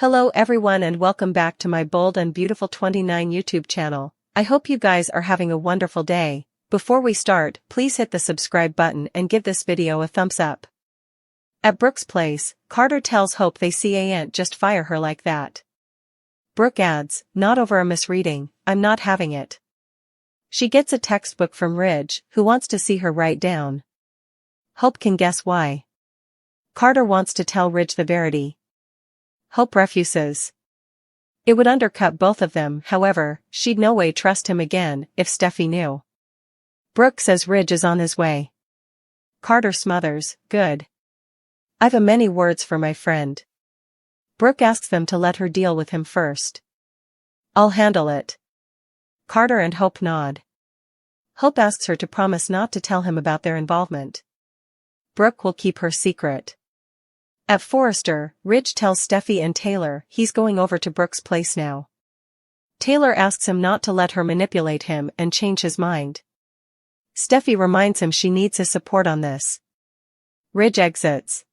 Hello everyone and welcome back to my Bold and Beautiful 29 YouTube channel. I hope you guys are having a wonderful day. Before we start, please hit the subscribe button and give this video a thumbs up. At Brooke's place, Carter tells Hope they can't just fire her like that. Brooke adds, "Not over a misreading, I'm not having it." She gets a textbook from Ridge, who wants to see her write down. Hope can guess why. Carter wants to tell Ridge the verity. Hope refuses. It would undercut both of them, however, she'd no way trust him again if Steffi knew. Brooke says Ridge is on his way. Carter smothers, "Good. I've a many words for my friend." Brooke asks them to let her deal with him first. "I'll handle it." Carter and Hope nod. Hope asks her to promise not to tell him about their involvement. Brooke will keep her secret. At Forrester, Ridge tells Steffi and Taylor he's going over to Brooke's place now. Taylor asks him not to let her manipulate him and change his mind. Steffi reminds him she needs his support on this. Ridge exits.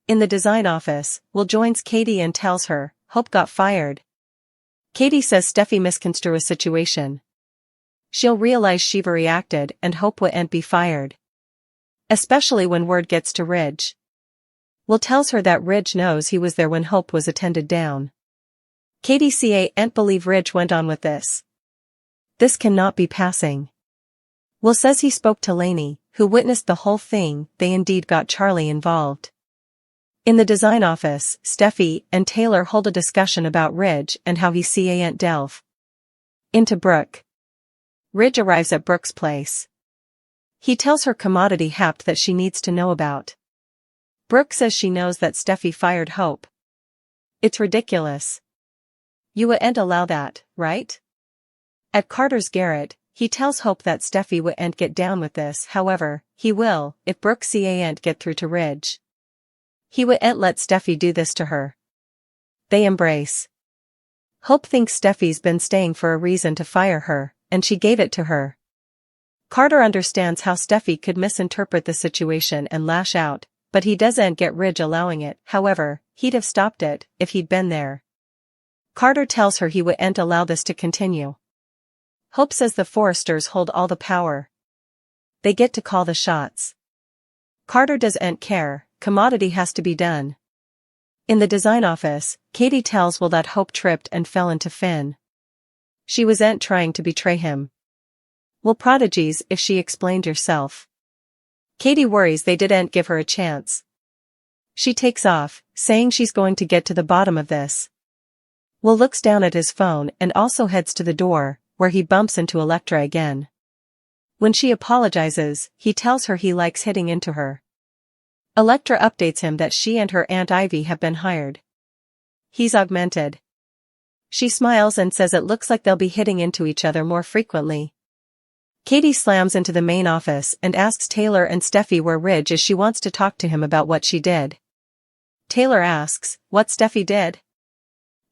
In the design office, Will joins Katie and tells her Hope got fired. Katie says Steffi misconstrued a situation. She'll realize Shiva reacted and Hope wouldn't be fired. Especially when word gets to Ridge. Will tells her that Ridge knows he was there when Hope was attended down. Katie can't believe Ridge went on with this. This cannot be passing. Will says he spoke to Lainey, who witnessed the whole thing. They indeed got Charlie involved. In the design office, Steffi and Taylor hold a discussion about Ridge and how he can't delve into Brooke. Ridge arrives at Brooke's place. He tells her commodity happed that she needs to know about. Brooke says she knows that Steffi fired Hope. It's ridiculous. You wouldn't allow that, right? At Carter's garret, he tells Hope that Steffi wouldn't get down with this, however, he will, if Brooke can't get through to Ridge. He wouldn't let Steffi do this to her. They embrace. Hope thinks Steffi's been staying for a reason to fire her, and she gave it to her. Carter understands how Steffi could misinterpret the situation and lash out. But he doesn't get Ridge allowing it, however, he'd have stopped it if he'd been there. Carter tells her he wouldn't allow this to continue. Hope says the Forresters hold all the power. They get to call the shots. Carter doesn't care, commodity has to be done. In the design office, Katie tells Will that Hope tripped and fell into Finn. She wasn't trying to betray him. Will prodigies if she explained herself. Katie worries they didn't give her a chance. She takes off, saying she's going to get to the bottom of this. Will looks down at his phone and also heads to the door, where he bumps into Elektra again. When she apologizes, he tells her he likes hitting into her. Elektra updates him that she and her Aunt Ivy have been hired. He's augmented. She smiles and says it looks like they'll be hitting into each other more frequently. Katie slams into the main office and asks Taylor and Steffi where Ridge is. She wants to talk to him about what she did. Taylor asks, what Steffi did?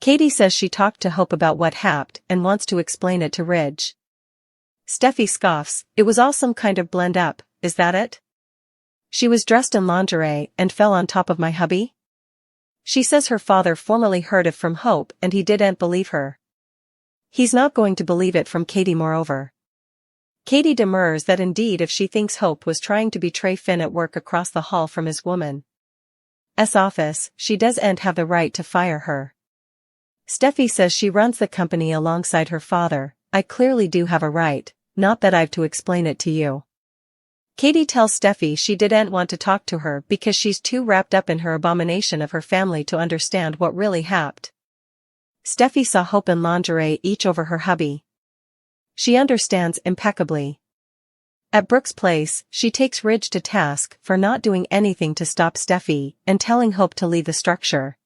Katie says she talked to Hope about what happened and wants to explain it to Ridge. Steffi scoffs, it was all some kind of blend up, is that it? She was dressed in lingerie and fell on top of my hubby? She says her father formerly heard it from Hope and he didn't believe her. He's not going to believe it from Katie moreover. Katie demurs that indeed if she thinks Hope was trying to betray Finn at work across the hall from his woman's office, she doesn't have the right to fire her. Steffi says she runs the company alongside her father. I clearly do have a right, not that I've to explain it to you. Katie tells Steffi she didn't want to talk to her because she's too wrapped up in her abomination of her family to understand what really happened. Steffi saw Hope in lingerie each over her hubby. She understands impeccably. At Brooke's place, she takes Ridge to task for not doing anything to stop Steffi and telling Hope to leave the structure.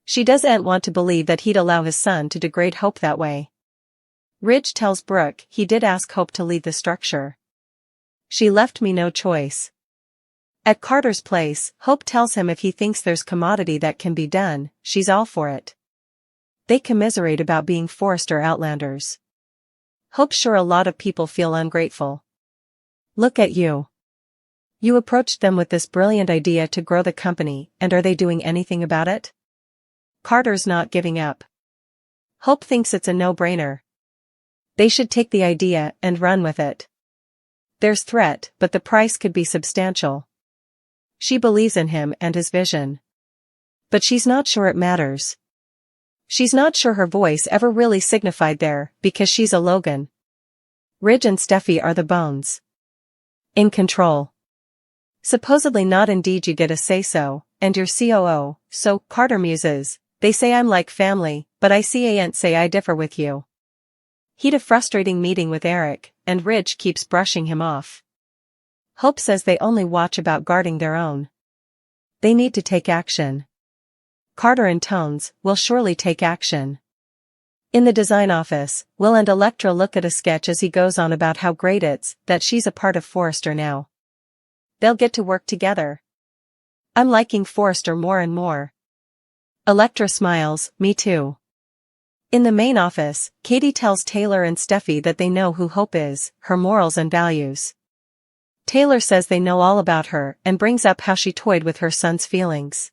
She doesn't want to believe that he'd allow his son to degrade Hope that way. Ridge tells Brooke he did ask Hope to leave the structure. She left me no choice. At Carter's place, Hope tells him if he thinks there's commodity that can be done, she's all for it. They commiserate about being Forrester outlanders. Hope's sure a lot of people feel ungrateful. Look at you. You approached them with this brilliant idea to grow the company, and are they doing anything about it? Carter's not giving up. Hope thinks it's a no-brainer. They should take the idea and run with it. There's threat, but the price could be substantial. She believes in him and his vision. But she's not sure it matters. She's not sure her voice ever really signified there, because she's a Logan. Ridge and Steffi are the bones. In control. Supposedly not, indeed you get a say-so, and your COO, so, Carter muses, they say I'm like family, but I can't say I differ with you. He'd a frustrating meeting with Eric, and Ridge keeps brushing him off. Hope says they only watch about guarding their own. They need to take action. Carter intones, we'll surely take action. In the design office, Will and Electra look at a sketch as he goes on about how great it's that she's a part of Forrester now. They'll get to work together. I'm liking Forrester more and more. Electra smiles, me too. In the main office, Katie tells Taylor and Steffi that they know who Hope is, her morals and values. Taylor says they know all about her and brings up how she toyed with her son's feelings.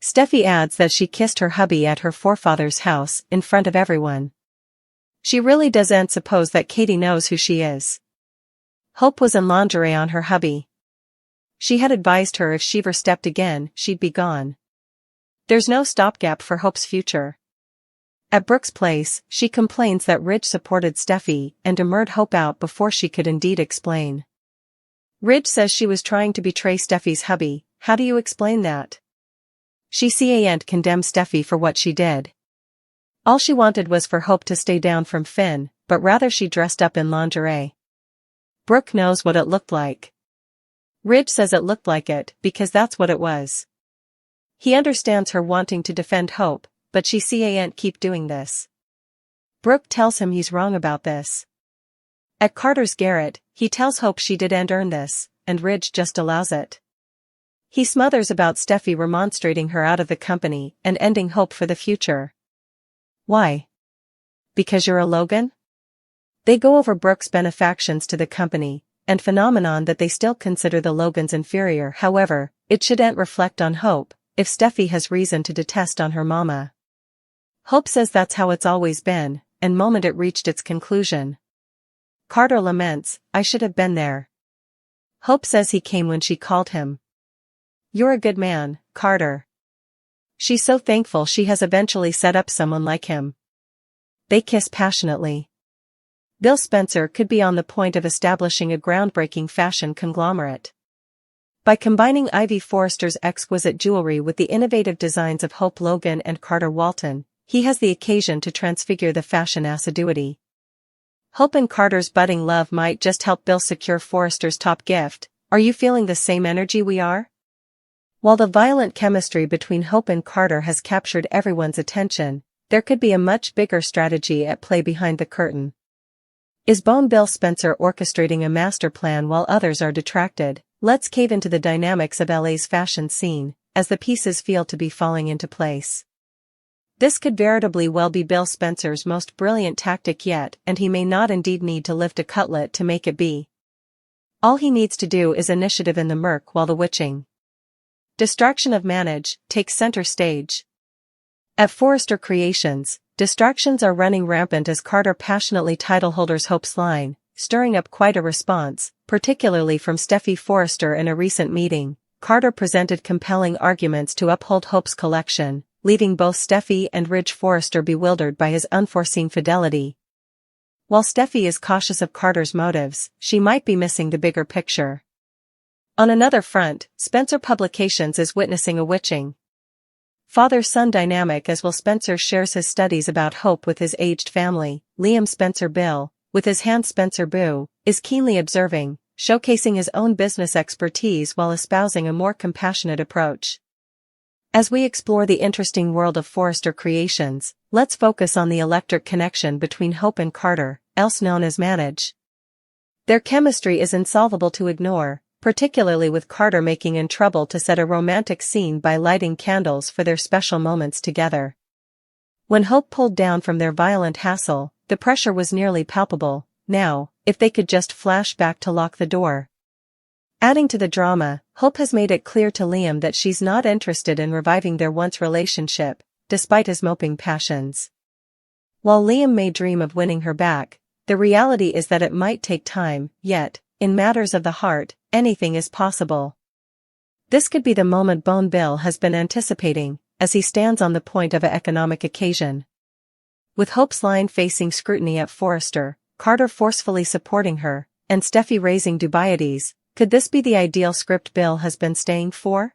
Steffi adds that she kissed her hubby at her forefather's house in front of everyone. She really doesn't suppose that Katie knows who she is. Hope was in lingerie on her hubby. She had advised her if she ever stepped again, she'd be gone. There's no stopgap for Hope's future. At Brooke's place, she complains that Ridge supported Steffi and demurred Hope out before she could indeed explain. Ridge says she was trying to betray Steffi's hubby. How do you explain that? She can't condemn Steffi for what she did. All she wanted was for Hope to stay down from Finn, but rather she dressed up in lingerie. Brooke knows what it looked like. Ridge says it looked like it because that's what it was. He understands her wanting to defend Hope, but she can't keep doing this. Brooke tells him he's wrong about this. At Carter's garret, he tells Hope she didn't earn this, and Ridge just allows it. He smothers about Steffi remonstrating her out of the company and ending hope for the future. Why? Because you're a Logan? They go over Brooke's benefactions to the company, and phenomenon that they still consider the Logans inferior. However, it shouldn't reflect on Hope, if Steffi has reason to detest on her mama. Hope says that's how it's always been, and moment it reached its conclusion. Carter laments, I should have been there. Hope says he came when she called him. You're a good man, Carter. She's so thankful she has eventually set up someone like him. They kiss passionately. Bill Spencer could be on the point of establishing a groundbreaking fashion conglomerate. By combining Ivy Forrester's exquisite jewelry with the innovative designs of Hope Logan and Carter Walton, he has the occasion to transfigure the fashion assiduity. Hope and Carter's budding love might just help Bill secure Forrester's top gift. Are you feeling the same energy we are? While the violent chemistry between Hope and Carter has captured everyone's attention, there could be a much bigger strategy at play behind the curtain. Is Bill Spencer orchestrating a master plan while others are detracted? Let's cave into the dynamics of LA's fashion scene, as the pieces feel to be falling into place. This could veritably well be Bill Spencer's most brilliant tactic yet, and he may not indeed need to lift a cutlet to make it be. All he needs to do is initiative in the murk while the witching distraction of manage takes center stage. At Forrester Creations, distractions are running rampant as Carter passionately titleholders Hope's line, stirring up quite a response, particularly from Steffi Forrester. In a recent meeting, Carter presented compelling arguments to uphold Hope's collection, leaving both Steffi and Ridge Forrester bewildered by his unforeseen fidelity. While Steffi is cautious of Carter's motives, she might be missing the bigger picture. On another front, Spencer Publications is witnessing a witching father-son dynamic as Will Spencer shares his studies about Hope with his aged family. Liam Spencer Bill, with his hand Spencer Boo, is keenly observing, showcasing his own business expertise while espousing a more compassionate approach. As we explore the interesting world of Forrester Creations, let's focus on the electric connection between Hope and Carter, else known as Manage. Their chemistry is insolvable to ignore, particularly with Carter making in trouble to set a romantic scene by lighting candles for their special moments together. When Hope pulled down from their violent hassle, the pressure was nearly palpable. Now, if they could just flash back to lock the door. Adding to the drama, Hope has made it clear to Liam that she's not interested in reviving their once relationship, despite his moping passions. While Liam may dream of winning her back, the reality is that it might take time, yet, in matters of the heart, anything is possible. This could be the moment Bone Bill has been anticipating, as he stands on the point of an economic occasion. With Hope's line facing scrutiny at Forrester, Carter forcefully supporting her, and Steffi raising dubieties, could this be the ideal script Bill has been staying for?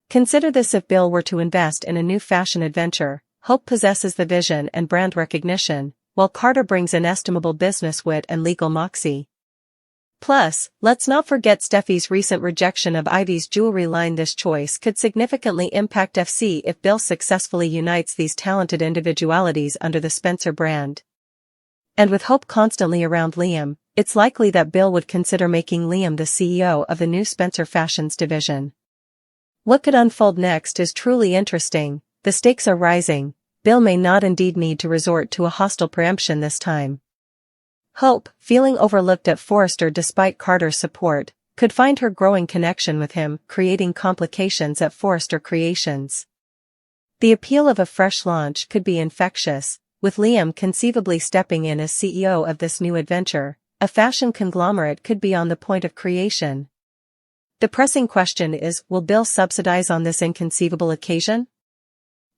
Consider this: if Bill were to invest in a new fashion adventure, Hope possesses the vision and brand recognition, while Carter brings inestimable business wit and legal moxie. Plus, let's not forget Steffi's recent rejection of Ivy's jewelry line. This choice could significantly impact FC if Bill successfully unites these talented individualities under the Spencer brand. And with Hope constantly around Liam, it's likely that Bill would consider making Liam the CEO of the new Spencer Fashions division. What could unfold next is truly interesting. The stakes are rising. Bill may not indeed need to resort to a hostile preemption this time. Hope, feeling overlooked at Forrester despite Carter's support, could find her growing connection with him creating complications at Forrester Creations. The appeal of a fresh launch could be infectious, with Liam conceivably stepping in as CEO of this new adventure. A fashion conglomerate could be on the point of creation. The pressing question is, will Bill subsidize on this inconceivable occasion?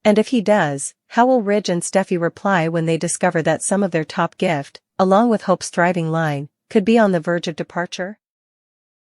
And if he does, how will Ridge and Steffi reply when they discover that some of their top gift, along with Hope's thriving line, could be on the verge of departure?